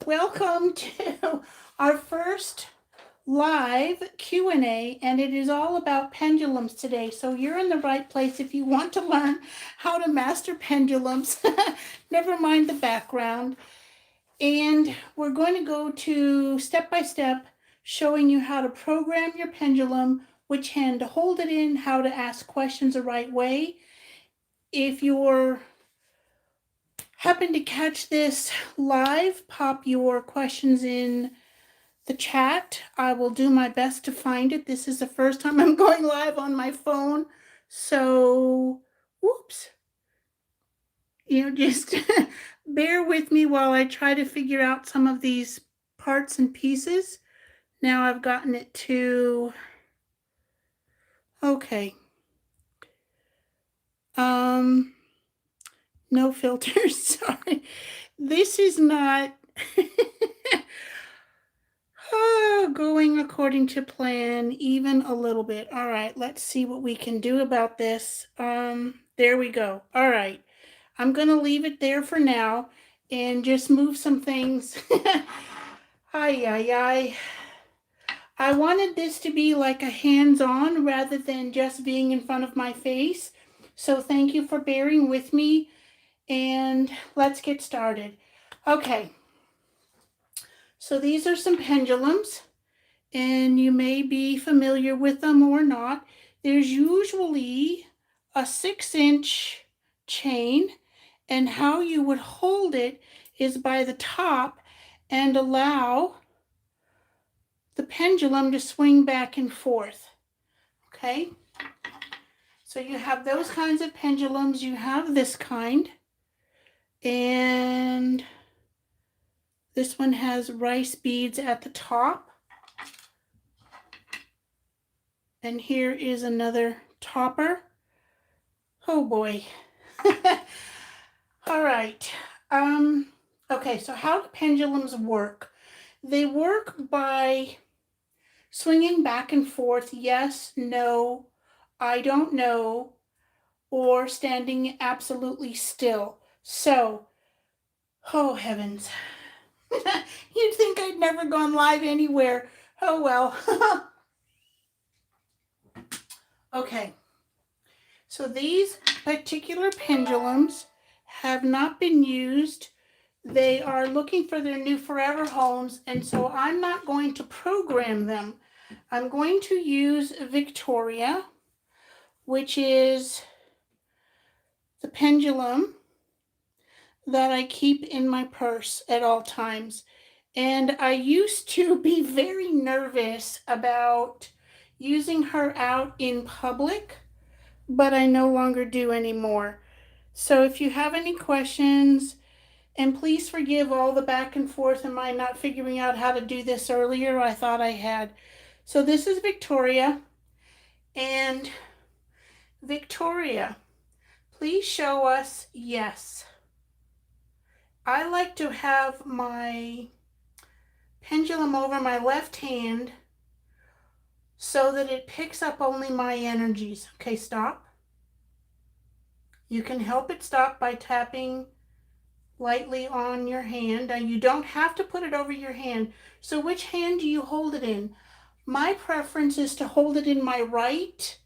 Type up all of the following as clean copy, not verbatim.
Welcome to our first live Q&A, and it is all about pendulums today. So you're in the right place if you want to learn how to master pendulums. Never mind the background. And we're going to go to step by step showing you how to program your pendulum, which hand to hold it in, how to ask questions the right way. If you're happen to catch this live, pop your questions in the chat. I will do my best to find it. This is the first time I'm going live on my phone. So, whoops. Just bear with me while I try to figure out some of these parts and pieces. Now I've gotten it to, okay. No filters, sorry. This is not going according to plan, even a little bit. All right, let's see what we can do about this. There we go. All right, I'm gonna leave it there for now and just move some things. I wanted this to be like a hands-on rather than just being in front of my face. So thank you for bearing with me, and let's get started. Okay, so these are some pendulums, and you may be familiar with them or not. There's usually a 6-inch chain, and how you would hold it is by the top and allow the pendulum to swing back and forth. Okay, so you have those kinds of pendulums. You have this kind, and this one has rice beads at the top. And here is another topper. Oh boy. All right. Okay, so how do pendulums work? They work by swinging back and forth, yes, no, I don't know, or standing absolutely still. So, oh heavens. You'd think I'd never gone live anywhere. Oh well. Okay, so these particular pendulums have not been used. They are looking for their new forever homes, and so I'm not going to program them. I'm going to use Victoria, which is the pendulum that I keep in my purse at all times. And I used to be very nervous about using her out in public, but I no longer do anymore. So if you have any questions, and please forgive all the back and forth and my not figuring out how to do this earlier, I thought I had. So this is Victoria, and Victoria, please show us yes. I like to have my pendulum over my left hand so that it picks up only my energies. Okay, stop. You can help it stop by tapping lightly on your hand. Now, you don't have to put it over your hand. So which hand do you hold it in? My preference is to hold it in my right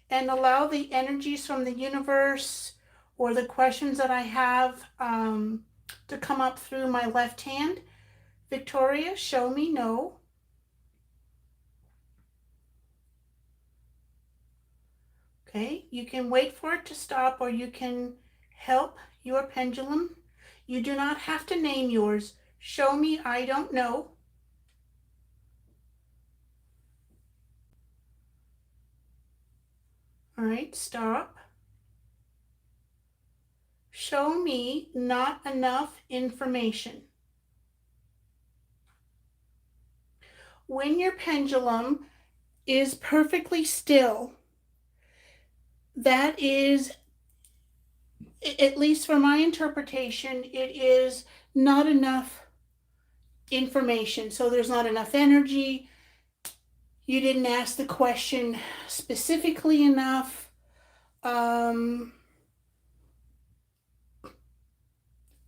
and allow the energies from the universe or the questions that I have to come up through my left hand. Victoria, show me no. Okay, you can wait for it to stop, or you can help your pendulum. You do not have to name yours. Show me I don't know. All right, stop. Show me not enough information. When your pendulum is perfectly still, that is, at least for my interpretation, it is not enough information. So there's not enough energy. You didn't ask the question specifically enough.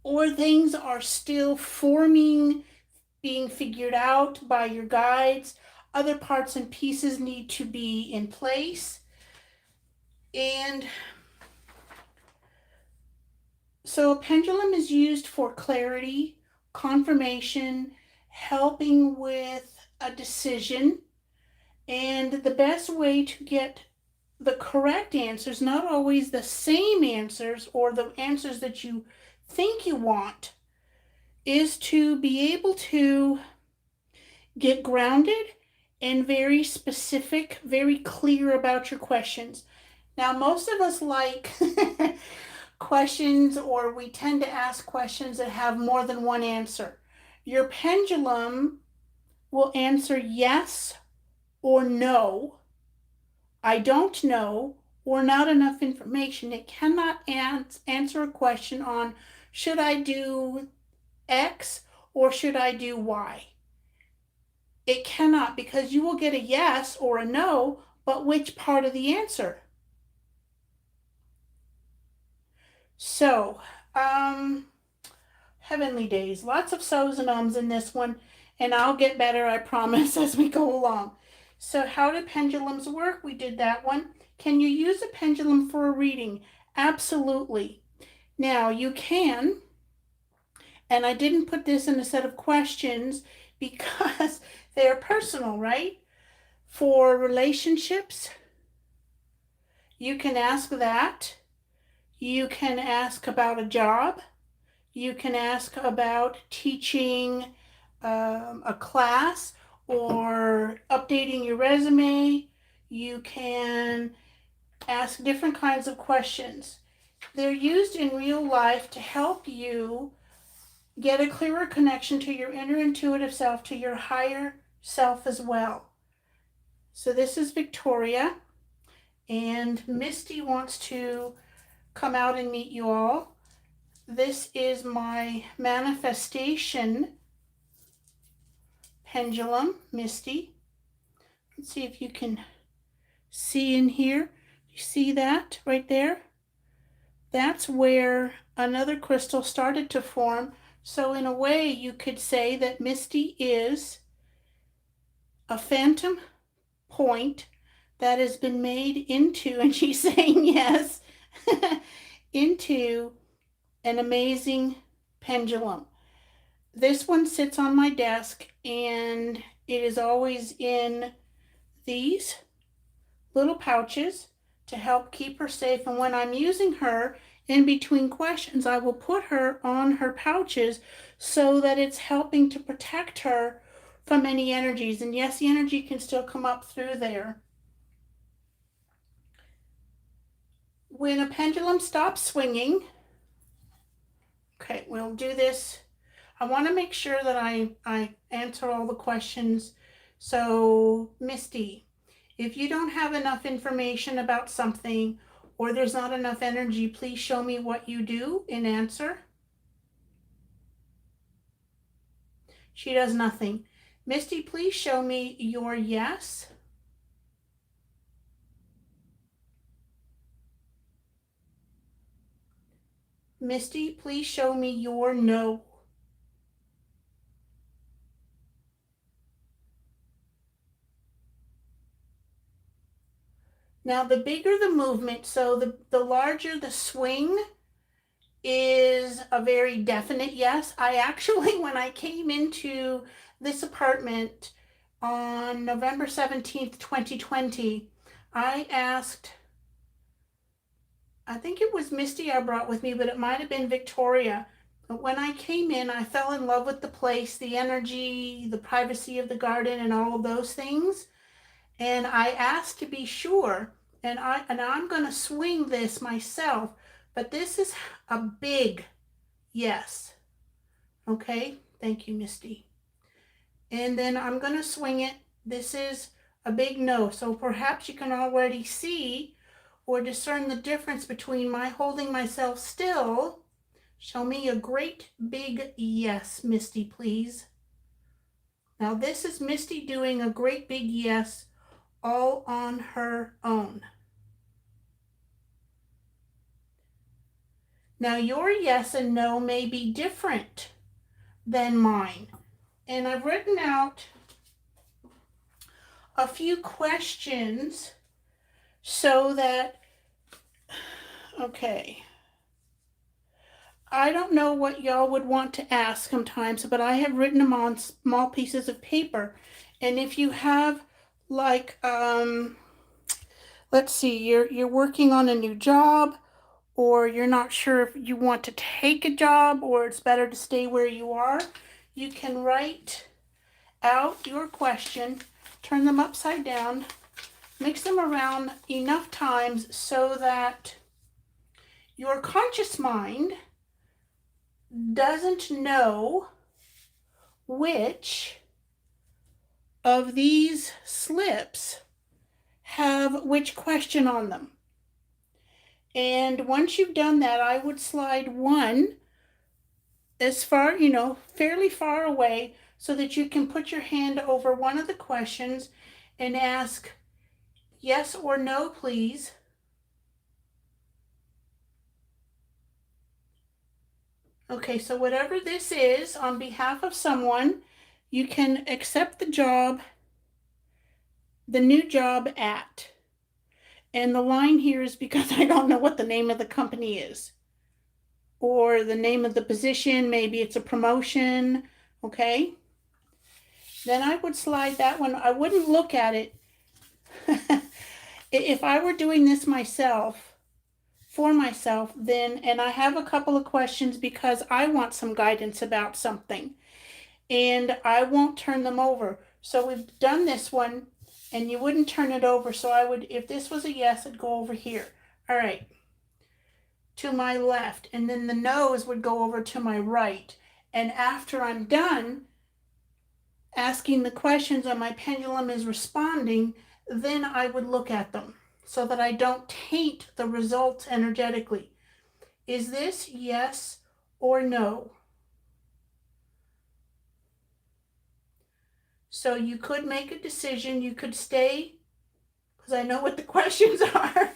Or things are still forming being figured out by your guides. Other parts and pieces need to be in place. And so a pendulum is used for clarity, confirmation, helping with a decision. And the best way to get the correct answers, not always the same answers or the answers that you think you want, is to be able to get grounded and very specific, very clear about your questions. Now, most of us like questions, or we tend to ask questions that have more than one answer. Your pendulum will answer yes or no, I don't know, or not enough information. It cannot answer a question on should I do X or should I do Y. It cannot, because you will get a yes or a no, but which part of the answer? So, heavenly days, lots of so's and ums in this one, and I'll get better, I promise, as we go along. So how do pendulums work? We did that one. Can you use a pendulum for a reading? Absolutely. Now you can, and I didn't put this in a set of questions because they're personal, right? For relationships, you can ask that. You can ask about a job. You can ask about teaching a class or updating your resume. You can ask different kinds of questions. They're used in real life to help you get a clearer connection to your inner intuitive self, to your higher self as well. So this is Victoria, and Misty wants to come out and meet you all. This is my manifestation pendulum, Misty. Let's see if you can see in here. You see that right there? That's where another crystal started to form. So in a way, you could say that Misty is a phantom point that has been made into, and she's saying yes, into an amazing pendulum. This one sits on my desk, and it is always in these little pouches to help keep her safe. And when I'm using her in between questions, I will put her on her pouches so that it's helping to protect her from any energies. And yes, the energy can still come up through there. When a pendulum stops swinging, okay, we'll do this. I want to make sure that I answer all the questions. So, Misty, if you don't have enough information about something or there's not enough energy, please show me what you do in answer. She does nothing. Misty, please show me your yes. Misty, please show me your no. Now, the bigger the movement, so the larger the swing, is a very definite yes. I actually, when I came into this apartment on November 17th, 2020, I asked, I think it was Misty I brought with me, but it might have been Victoria. But when I came in, I fell in love with the place, the energy, the privacy of the garden, and all of those things. And I asked to be sure, and I'm going to swing this myself, but this is a big yes. Okay, thank you, Misty. And then I'm going to swing it. This is a big no. So perhaps you can already see or discern the difference between my holding myself still. Show me a great big yes, Misty, please. Now this is Misty doing a great big yes all on her own. Now your yes and no may be different than mine. And I've written out a few questions so that, okay, I don't know what y'all would want to ask sometimes, but I have written them on small pieces of paper. And if you have like, let's see, you're working on a new job, or you're not sure if you want to take a job or it's better to stay where you are, you can write out your question, turn them upside down, mix them around enough times so that your conscious mind doesn't know which of these slips have which question on them. And once you've done that, I would slide one as far, fairly far away so that you can put your hand over one of the questions and ask yes or no, please. Okay, so whatever this is on behalf of someone, you can accept the job, the new job at. And the line here is because I don't know what the name of the company is or the name of the position. Maybe it's a promotion. Okay. Then I would slide that one. I wouldn't look at it. If I were doing this myself, for myself, then, and I have a couple of questions because I want some guidance about something, and I won't turn them over. So we've done this one, and you wouldn't turn it over. So I would, if this was a yes, it'd go over here. All right, to my left, and then the no's would go over to my right. And after I'm done asking the questions and my pendulum is responding, then I would look at them so that I don't taint the results energetically. Is this yes or no? So you could make a decision. You could stay because I know what the questions are.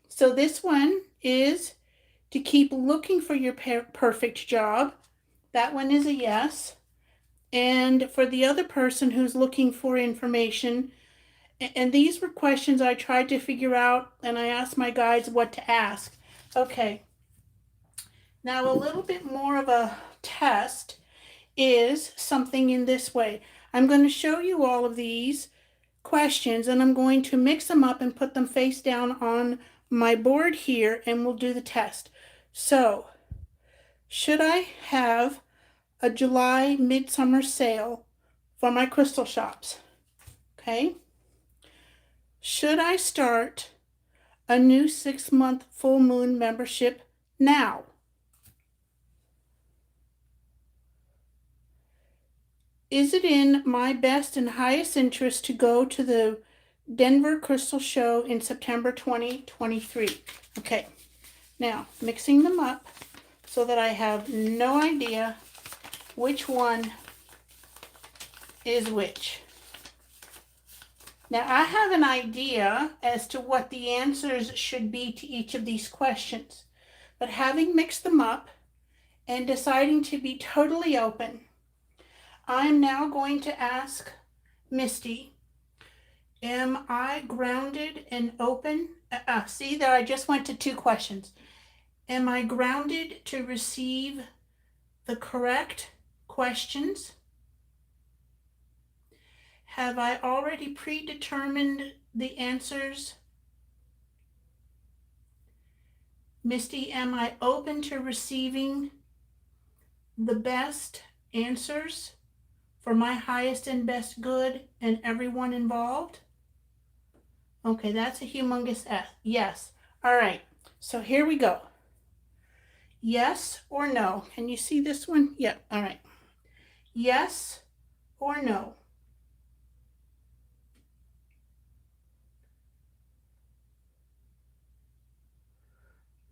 So this one is to keep looking for your perfect job. That one is a yes. And for the other person who's looking for information, and these were questions I tried to figure out, and I asked my guides what to ask. Okay. Now a little bit more of a test is something in this way. I'm going to show you all of these questions, and I'm going to mix them up and put them face down on my board here, and we'll do the test. So, should I have a July midsummer sale for my crystal shops? Okay. Should I start a new 6-month full moon membership now? Is it in my best and highest interest to go to the Denver Crystal Show in September 2023? Okay, now mixing them up so that I have no idea which one is which. Now I have an idea as to what the answers should be to each of these questions, but having mixed them up and deciding to be totally open, I'm now going to ask Misty, am I grounded and open? See that I just went to 2 questions. Am I grounded to receive the correct questions? Have I already predetermined the answers? Misty, am I open to receiving the best answers for my highest and best good and everyone involved? Okay, that's a humongous yes. All right, so here we go. Yes or no? Can you see this one? Yep, all right. Yes or no?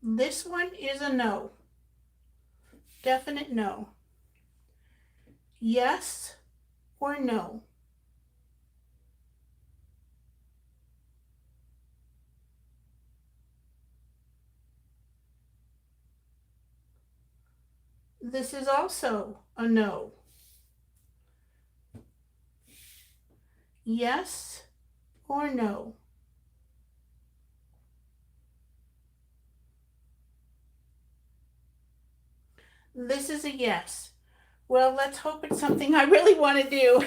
This one is a no. Definite no. Yes or no? This is also a no. Yes or no? This is a yes. Well, let's hope it's something I really want to do.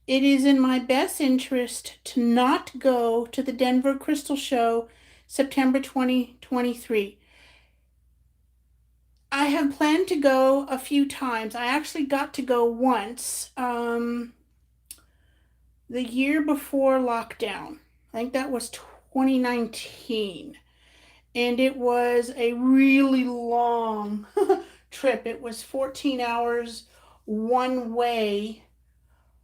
It is in my best interest to not go to the Denver Crystal Show September 2023. I have planned to go a few times. I actually got to go once the year before lockdown. I think that was 2019. And it was a really long trip. It was 14 hours one way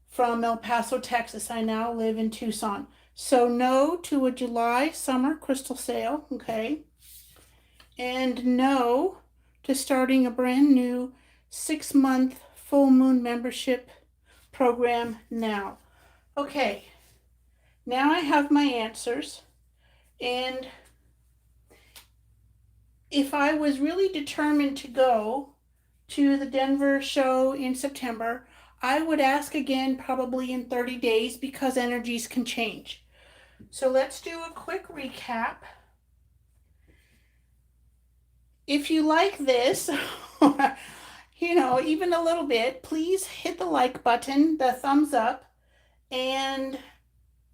from El Paso, Texas. I now live in Tucson. So, no to a July summer crystal sale, okay? And no to starting a brand new 6-month full moon membership program now. Okay, now I have my answers. And if I was really determined to go to the Denver show in September, I would ask again probably in 30 days because energies can change. So let's do a quick recap. If you like this, even a little bit, please hit the like button, the thumbs up, and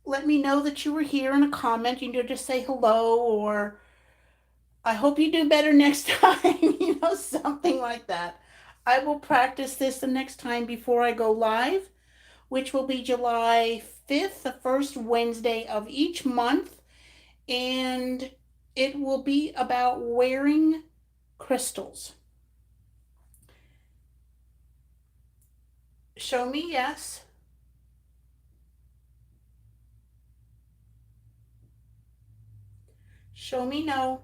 let me know that you were here in a comment. You can just say hello or I hope you do better next time, something like that. I will practice this the next time before I go live, which will be July 5th, the first Wednesday of each month. And it will be about wearing crystals. Show me yes. Show me no.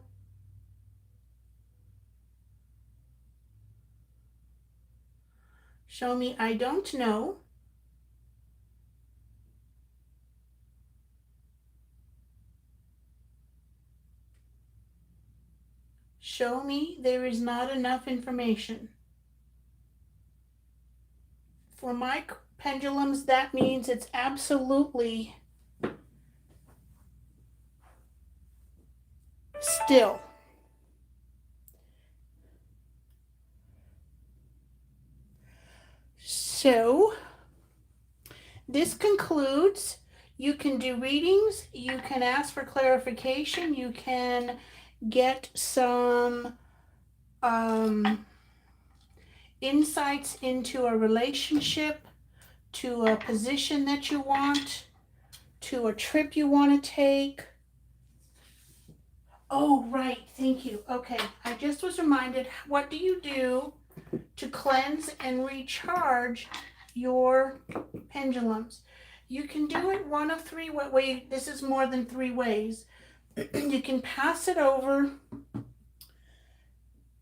Show me I don't know. Show me there is not enough information. For my pendulums, that means it's absolutely still. So, this concludes. You can do readings, you can ask for clarification, you can get some insights into a relationship, to a position that you want, to a trip you want to take. Oh, right, thank you. Okay, I just was reminded, what do you do to cleanse and recharge your pendulums? You can do it one of three ways. This is more than 3 ways. You can pass it over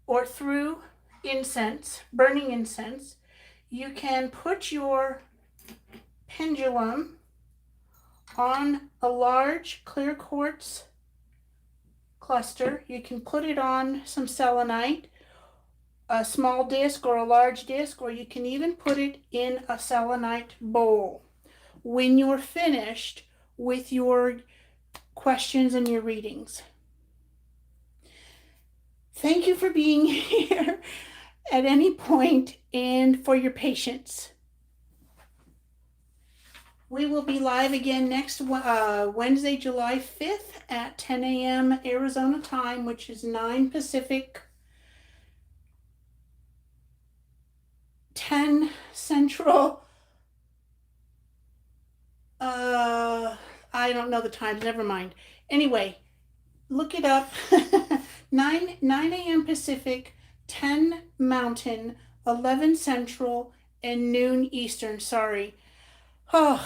or through incense, burning incense. You can put your pendulum on a large clear quartz cluster. You can put it on some selenite, a small disc or a large disc, or you can even put it in a selenite bowl. When you're finished with your questions and your readings. Thank you for being here at any point and for your patience. We will be live again next Wednesday, July 5th at 10 a.m. Arizona time, which is 9 Pacific, 10 Central. I don't know the times, never mind. Anyway, look it up. 9 a.m. Pacific, 10 Mountain, 11 Central, and noon Eastern. Sorry. Oh,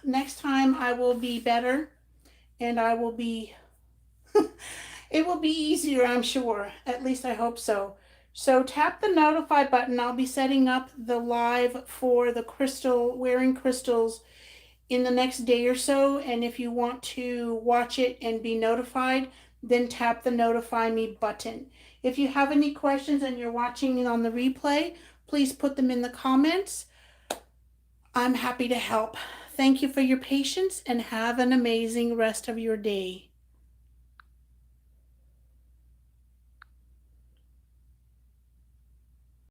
next time I will be better and I will be, it will be easier, I'm sure. At least I hope so. So tap the notify button. I'll be setting up the live for the wearing crystals in the next day or so. And if you want to watch it and be notified, then tap the notify me button. If you have any questions and you're watching it on the replay, please put them in the comments. I'm happy to help. Thank you for your patience and have an amazing rest of your day.